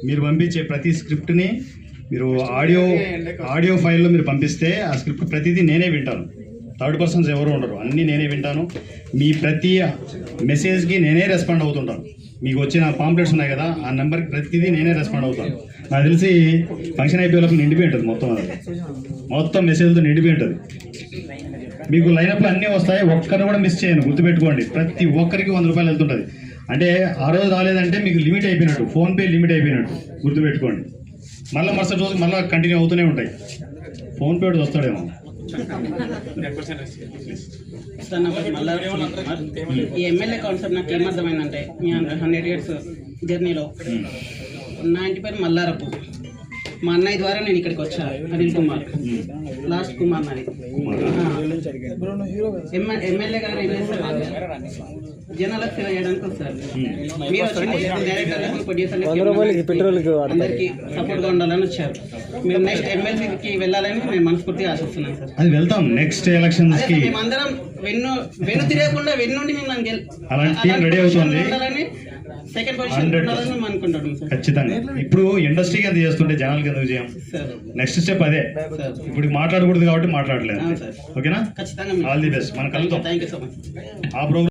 మీరు పంపించే ప్రతి స్క్రిప్ట్ని మీరు ఆడియో ఫైల్లో మీరు పంపిస్తే ఆ స్క్రిప్ట్ ప్రతిదీ నేనే వింటాను. థర్డ్ పర్సన్స్ ఎవరు ఉండరు, అన్నీ నేనే వింటాను. మీ ప్రతి మెసేజ్కి నేనే రెస్పాండ్ అవుతుంటాను. మీకు వచ్చిన పాంప్లెట్స్ ఉన్నాయి కదా, ఆ నెంబర్కి ప్రతిదీ నేనే రెస్పాండ్ అవుతాను. నాకు తెలిసి ఫంక్షన్ అయిపోయేలోపు నిండిపోయి ఉంటుంది మొత్తం మెసేజ్తో నిండిపోయి ఉంటుంది. మీకు లైనప్లు అన్నీ వస్తాయి, ఒక్కరిని కూడా మిస్ చేయను. గుర్తుపెట్టుకోండి, ప్రతి ఒక్కరికి 100 రూపాయలు వెళ్తుంటుంది. అంటే ఆ రోజు రాలేదంటే మీకు లిమిట్ అయిపోయినట్టు, ఫోన్పే లిమిట్ అయిపోయినట్టు. గుర్తుపెట్టుకోండి, మళ్ళీ మరుసటి రోజు మళ్ళీ కంటిన్యూ అవుతూనే ఉంటాయి. ఫోన్పే ఒకటి వస్తాడేమో. ఈ ఎమ్మెల్యే కాన్సెప్ట్ నాకు ఏమర్థమైందంటే, మీ 100 years జర్నీలో నా ఇంటి పేరు మల్లారపు. మా అన్నయ్య ద్వారా నేను ఇక్కడికి వచ్చా, అనిల్ కుమార్, లాస్ట్ కుమార్ నాది. ఎమ్మెల్యే గారు ఏం చేస్తారు, జనాలకు సేవ చేయడానికి వస్తారు. మీరు వచ్చింది డైరెక్టర్లకు, ప్రొడ్యూసర్లకి, అందరికీ సపోర్ట్గా ఉండాలని వచ్చారు. మేము నెక్స్ట్ ఎమ్మెల్సీకి వెళ్ళాలని మేము మనస్ఫూర్తిగా ఆశిస్తున్నాం సార్. అది వెళ్తాం నెక్స్ట్ ఎలక్షన్స్ కి. మేమందరం వెన్ను తిరగకుండా వెన్నుండి మేము అలాంటి రెడీ అవుతుంది. సెకండ్ పొజిషన్ అనుకుంటాం సార్. ఖచ్చితంగా. ఇప్పుడు ఇండస్ట్రీకి ఎంత చేస్తుంటే జనాలకి ఎందుకు చేయం? నెక్స్ట్ స్టెప్ అదే. ఇప్పుడు మాట్లాడకూడదు కాబట్టి మాట్లాడలేదు. ఓకేనా? ఖచ్చితంగా. All the best. మనం కలుద్దాం. Thank you so much. ఆ ప్రోగ్రామ్